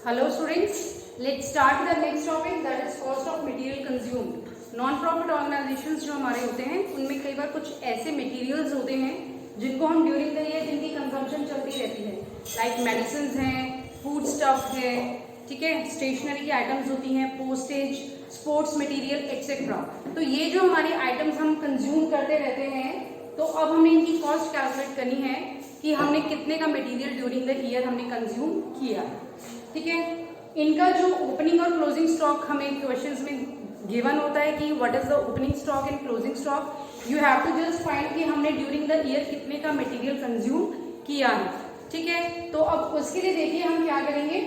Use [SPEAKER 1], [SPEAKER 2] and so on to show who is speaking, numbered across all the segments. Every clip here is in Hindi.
[SPEAKER 1] Hello students, let's start the next topic, that is cost of material consumed. Non profit organisations जो हमारे होते हैं उनमें कई बार कुछ ऐसे मटेरियल्स होते हैं जिनको हम ड्यूरिंग द ईयर जिनकी कंजम्पशन चलती रहती है, लाइक मेडिसिन हैं, फूड स्टफ है, ठीक है, स्टेशनरी की आइटम्स होती हैं, पोस्टेज, स्पोर्ट्स मटेरियल एक्सेट्रा। तो ये जो हमारे आइटम्स हम कंज्यूम करते रहते हैं, तो अब हमें इनकी कॉस्ट कैलकुलेट करनी है कि हमने कितने का मटेरियल ड्यूरिंग द ईयर हमने कंज्यूम किया, ठीक है। इनका जो ओपनिंग और क्लोजिंग स्टॉक हमें क्वेश्चंस में गिवन होता है कि what is the opening stock and closing stock, you have to just find कि हमने ड्यूरिंग द ईयर कितने का मटेरियल कंज्यूम किया है, ठीक है। तो अब उसके लिए देखिए हम क्या करेंगे,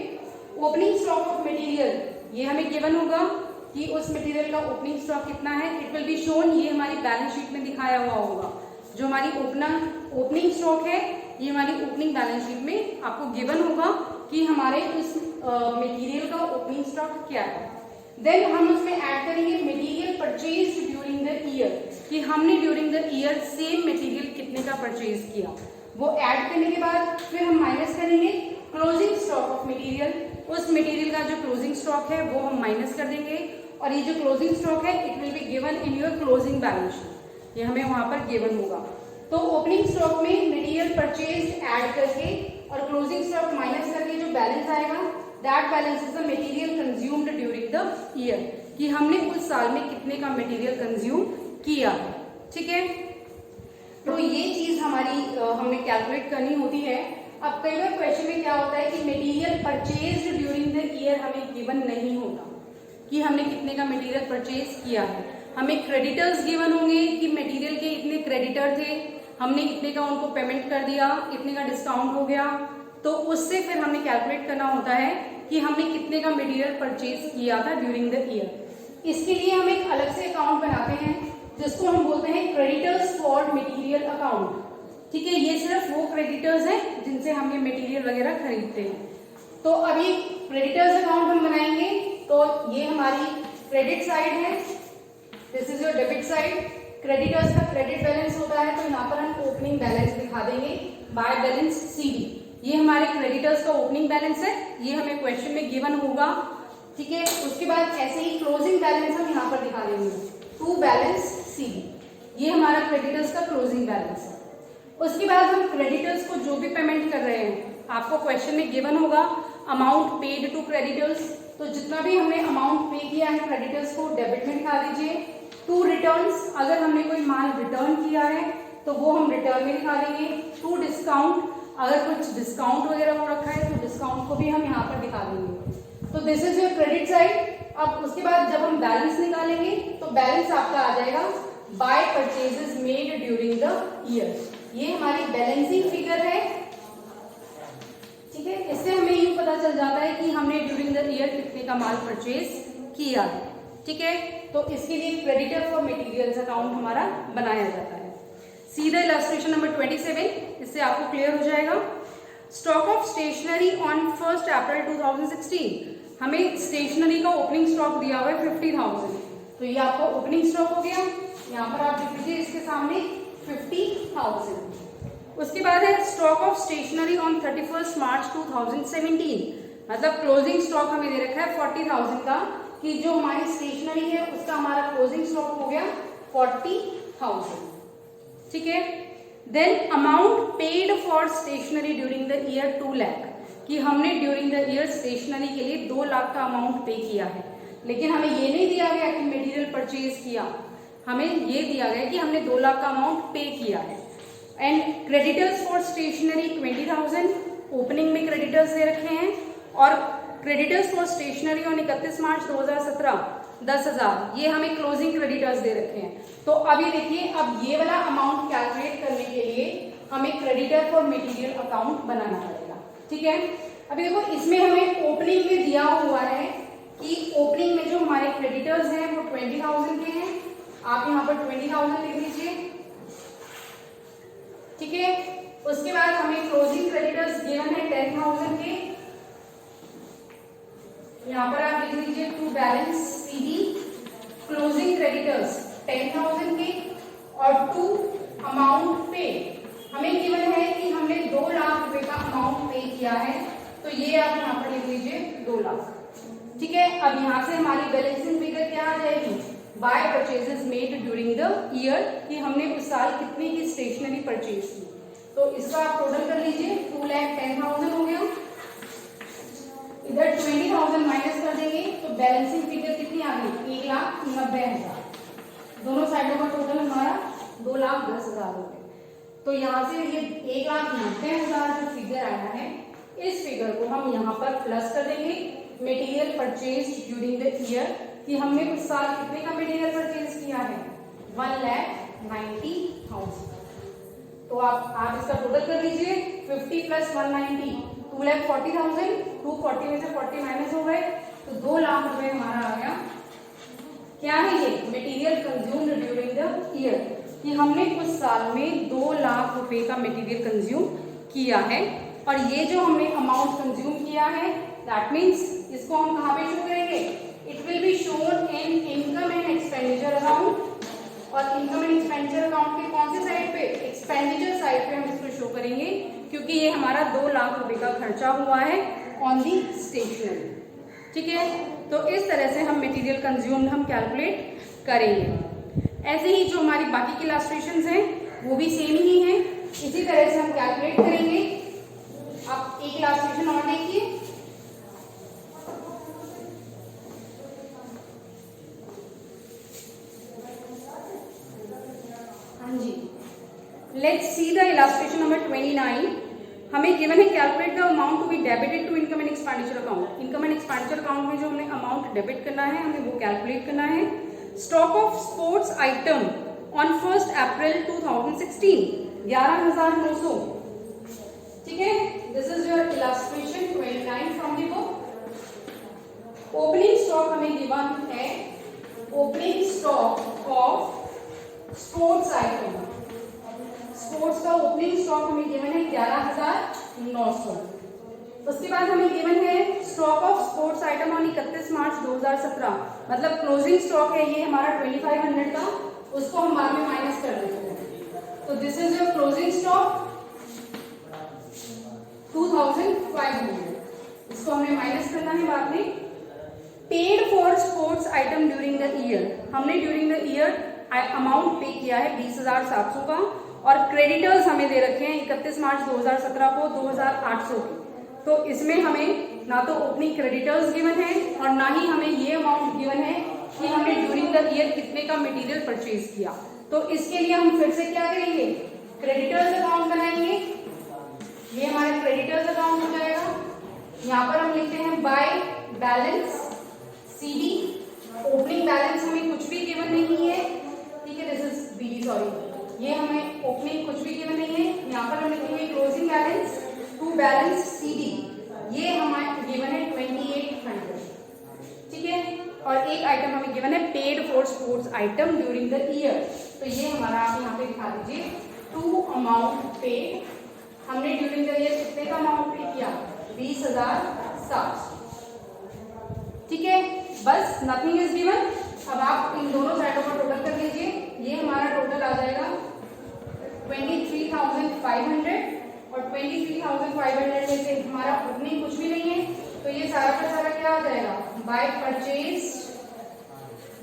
[SPEAKER 1] ओपनिंग स्टॉक ऑफ मटेरियल ये हमें गिवन होगा कि उस मटेरियल का ओपनिंग स्टॉक कितना है, इट विल बी शोन, ये हमारी बैलेंस शीट में दिखाया हुआ होगा। जो हमारी ओपनिंग स्टॉक है ये हमारी ओपनिंग बैलेंस शीट में आपको गिवन होगा कि हमारे उस मटेरियल का ओपनिंग स्टॉक क्या है। देन हम उसमें ऐड करेंगे material purchase during the year, कि हमने during the year same material कितने का परचेज किया। वो ऐड करने के बाद फिर हम माइनस करेंगे क्लोजिंग स्टॉक ऑफ मटेरियल, उस मटेरियल का जो क्लोजिंग स्टॉक है वो हम माइनस कर देंगे, और ये जो क्लोजिंग स्टॉक है it will be given in your closing balance sheet, ये हमें वहां पर गिवन होगा। तो ओपनिंग स्टॉक में मटेरियल परचेज ऐड करके और क्लोजिंग स्टॉक माइनस करके जो बैलेंस आएगा, that balance is the material consumed during the year, कि हमने उस साल में कितने का मटेरियल कंज्यूम किया, ठीक है। तो ये चीज हमारी हमें कैलकुलेट करनी होती है। अब कई बार क्वेश्चन में क्या होता है कि material purchase during the year हमें गिवन नहीं होता कि हमने कितने का मटेरियल परचेज किया है। हमें क्रेडिटर्स गिवन होंगे कि मटेरियल के इतने क्रेडिटर थे, हमने इतने का उनको पेमेंट कर दिया, इतने का डिस्काउंट हो गया, तो उससे फिर हमें कैलकुलेट करना होता है कि हमने कितने का मटेरियल परचेज किया था ड्यूरिंग द ईयर। इसके लिए हम एक अलग से अकाउंट बनाते हैं जिसको हम बोलते हैं क्रेडिटर्स फॉर मटेरियल अकाउंट, ठीक है। ये सिर्फ वो क्रेडिटर्स हैं जिनसे हम ये मटेरियल वगैरह खरीदते हैं। तो अभी क्रेडिटर्स अकाउंट हम बनाएंगे, तो ये हमारी क्रेडिट साइड है, this is your debit side. Creditors का क्रेडिट बैलेंस होता है, तो यहाँ पर हम ओपनिंग बैलेंस दिखा देंगे बाय बैलेंस सीडी। ये हमारे क्रेडिटर्स का ओपनिंग बैलेंस है, ये हमें क्वेश्चन में गिवन होगा, ठीक है। उसके बाद ऐसे ही क्लोजिंग बैलेंस हम यहाँ पर दिखा देंगे, टू बैलेंस सीडी, ये हमारा क्रेडिटर्स का क्लोजिंग बैलेंस है। उसके बाद हम क्रेडिटर्स को जो भी पेमेंट कर रहे हैं, आपको क्वेश्चन में गिवन होगा अमाउंट पेड टू क्रेडिटर्स, तो जितना भी हमने अमाउंट पे किया है क्रेडिटर्स को डेबिट में दिखा दीजिए। टू रिटर्न्स, अगर हमने कोई माल रिटर्न किया है तो वो हम रिटर्न में दिखा देंगे। टू डिस्काउंट, अगर कुछ डिस्काउंट वगैरह हो रखा है तो डिस्काउंट को भी हम यहाँ पर दिखा देंगे। तो this is your credit side. अब उसके बाद जब हम बैलेंस निकालेंगे तो बैलेंस आपका आ जाएगा by purchases made during the year, ये हमारी बैलेंसिंग फिगर है, ठीक है। इससे हमें यूं पता चल जाता है कि हमने ड्यूरिंग द ईयर कितने का माल परचेज किया है, ठीक है। तो इसके लिए क्रेडिटर फॉर मटेरियल्स अकाउंट हमारा बनाया जाता है। सीधा इलस्ट्रेशन नंबर 27, इससे आपको क्लियर हो जाएगा। स्टॉक ऑफ स्टेशनरी ऑन 1 अप्रैल 2016, हमें स्टेशनरी का ओपनिंग स्टॉक दिया हुआ है 50,000, तो ये आपका ओपनिंग स्टॉक हो गया, यहाँ पर आप लिख लीजिए इसके सामने 50,000। उसके बाद है stock of stationery on 31 March 2017, मतलब क्लोजिंग स्टॉक हमें दे रखा है 40,000 का, कि जो हमारी स्टेशनरी है उसका हमारा क्लोजिंग स्टॉक हो गया 40,000, ठीक है। Then amount paid for stationery during the year 2 lakh, कि हमने ड्यूरिंग द ईयर स्टेशनरी के लिए 2 लाख का अमाउंट पे किया है, लेकिन हमें ये नहीं दिया गया कि मटेरियल परचेज किया, हमें ये दिया गया कि हमने 2 लाख का अमाउंट पे किया है। And creditors for stationery 20,000, opening में क्रेडिटर्स दे रखे हैं, और creditors for stationery on 31 March 2017 10,000, ये हमें क्लोजिंग क्रेडिटर्स दे रखे हैं। तो अभी देखिए, अब ये वाला अमाउंट कैलकुलेट करने के लिए हमें क्रेडिटर फॉर मटेरियल अकाउंट बनाना पड़ेगा, ठीक है। अभी देखो, इसमें हमें ओपनिंग में दिया हुआ है कि ओपनिंग में जो हमारे क्रेडिटर्स हैं वो 20,000 के हैं, आप यहाँ पर 20,000 लिख लीजिए, ठीक है। उसके बाद हमें क्लोजिंग क्रेडिटर्स गिवन है 10,000 के, यहाँ पर आप लिख लीजिए to balance C D closing creditors 10,000 के, और टू अमाउंट पे हमें गिवन है कि हमने 2 लाख रुपए का अमाउंट पे किया है, तो ये आप यहाँ पर लिख लीजिए 2 लाख। ठीक है, अब यहाँ से हमारी बैलेंसिंग फिगर क्या आ जाएगी, by purchases made during the year, कि हमने उस साल कितने की स्टेशनरी परचेज की। तो इसका आप टोटल कर लीजिए, 2,10,000 हो गया, इधर 20,000 माइनस कर देंगे तो बैलेंसिंग फिगर कितनी आ गई, 1,90,000। दोनों साइडों का टोटल हमारा 2,10,000 हो गया। तो यहाँ से ये 1,90,000 जो फिगर आया है, इस फिगर को हम यहाँ पर प्लस कर देंगे material purchase during the year, कि हमने उस साल कितने का मटेरियल परचेज किया है, 1,90,000। तो आप इसका टोटल कर लीजिए, 50 प्लस 190 2,40,000, 240 में से 40 माइनस हो गए, तो 2 लाख रुपए हमारा आ गया। क्या है ये, material consumed during the year, कि हमने उस साल में 2 लाख रुपए का मटेरियल कंज्यूम किया है। और ये जो हमने अमाउंट कंज्यूम किया है, दैट मीन्स इसको हम कहाँ पे शो करेंगे, it will be shown in income and expenditure account. और इनकम एंड एक्सपेंडिचर अकाउंट के कौन से साइड पे, एक्सपेंडिचर साइड पे हम इसको शो करेंगे, क्योंकि ये हमारा 2 लाख रुपए का खर्चा हुआ है ऑन दी स्टेशनरी। ठीक है, तो इस तरह से हम मटेरियल कंज्यूम्ड हम कैलकुलेट करेंगे। ऐसे ही जो हमारी बाकी की इलस्ट्रेशंस हैं वो भी सेम ही हैं, इसी तरह से हम कैलकुलेट करेंगे। आप एक इलस्ट्रेशन और देखिए, हाँ जी, let's see the illustration number 29। हमें गिवन है calculate the amount to be debited to income and expenditure account. Income and expenditure account में जो हमने अमाउंट डेबिट करना है, हमें वो कैलकुलेट करना है। Stock of sports item on 1 अप्रैल 2016 11,900। ठीक है, this is your illustration 29 from the book. Opening stock हमें गिवन है, opening stock of sports item, sports का ओपनिंग स्टॉक हमें गिवन है 11,900। उसके बाद हमें गिवन है stock of sports item on 31 March 2017, मतलब क्लोजिंग स्टॉक है ये हमारा 2500 का, उसको हम बाद में माइनस कर देते हैं। तो this is your closing stock 2,500, इसको हमें माइनस करना है बाद में। Paid for sports item during the year, हमने during the year amount pay किया है 20,700 का, और क्रेडिटर्स हमें दे रखे हैं 31 मार्च 2017 को 2,800 की। तो इसमें हमें ना तो ओपनिंग क्रेडिटर्स गिवन है और ना ही हमें ये अमाउंट गिवन है कि हमने ड्यूरिंग द ईयर कितने का मटेरियल परचेज किया। तो इसके लिए हम फिर से क्या करेंगे, क्रेडिटर्स अकाउंट बनाएंगे। ये हमारा क्रेडिटर्स अकाउंट हो जाएगा। यहाँ पर हम लिखते हैं by balance CD. Opening balance हमें कुछ भी गिवन नहीं है, ठीक है, दिस इज बीडी, सॉरी, ये हमें ओपनिंग कुछ भी गिवन नहीं है। यहाँ पर हम लिखेंगे closing balance to balance C D, ये हमारे गिवन है 2800, ठीक है। और एक आइटम हमें गिवन है paid for sports item during the year, तो ये हमारा आप यहाँ पे दिखा दीजिए टू अमाउंट पेड। हमने ड्यूरिंग द ईयर कितने का अमाउंट पे किया, 20,700, ठीक है। बस नथिंग इज गिवन। अब आप इन दोनों साइडों का टोटल कर लीजिए, ये हमारा टोटल आ जाएगा 23,500 और 23,500 में से हमारा ओपनिंग कुछ भी नहीं है, तो ये सारा का सारा क्या आ जाएगा, by purchase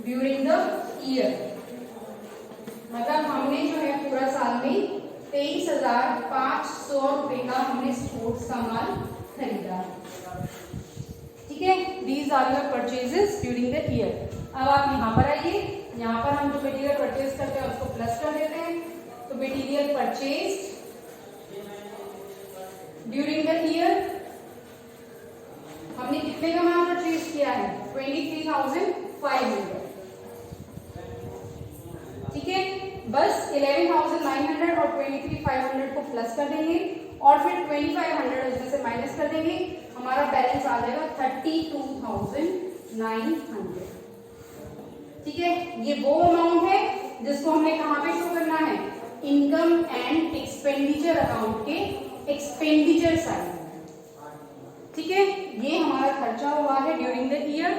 [SPEAKER 1] during the year. मतलब हमने जो है पूरा साल में 23,500 रुपए का हमने स्पोर्ट्स का माल खरीदा, ठीक है। These are your purchases during the year. अब आप यहाँ पर आइए, यहाँ पर हम जो मटेरियल परचेज करते हैं उसको प्लस कर देते हैं। तो material purchase during the year हमने कितने का माल परचेज किया है, 23,500, ठीक है। बस 11,900 और 23,500 को प्लस कर देंगे और फिर 2,500 उसमें से माइनस कर देंगे, हमारा बैलेंस आ जाएगा 32,900, ठीक है। ये वो अमाउंट है जिसको हमने कहाँ पे शो करना है, इनकम एंड एक्सपेंडिचर अकाउंट के एक्सपेंडिचर साइड, ठीक है। ये हमारा खर्चा हुआ है ड्यूरिंग द ईयर।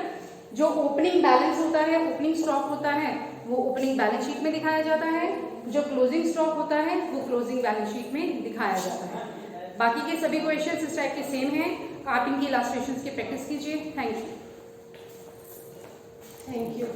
[SPEAKER 1] जो ओपनिंग बैलेंस होता है, ओपनिंग स्टॉक होता है, वो ओपनिंग बैलेंस शीट में दिखाया जाता है। जो क्लोजिंग स्टॉक होता है वो क्लोजिंग बैलेंस शीट में दिखाया जाता है। बाकी के सभी क्वेश्चंस इस टाइप के सेम हैं। आप इनकी इलास्ट्रेशंस की प्रैक्टिस कीजिए। Thank you.
[SPEAKER 2] Thank you.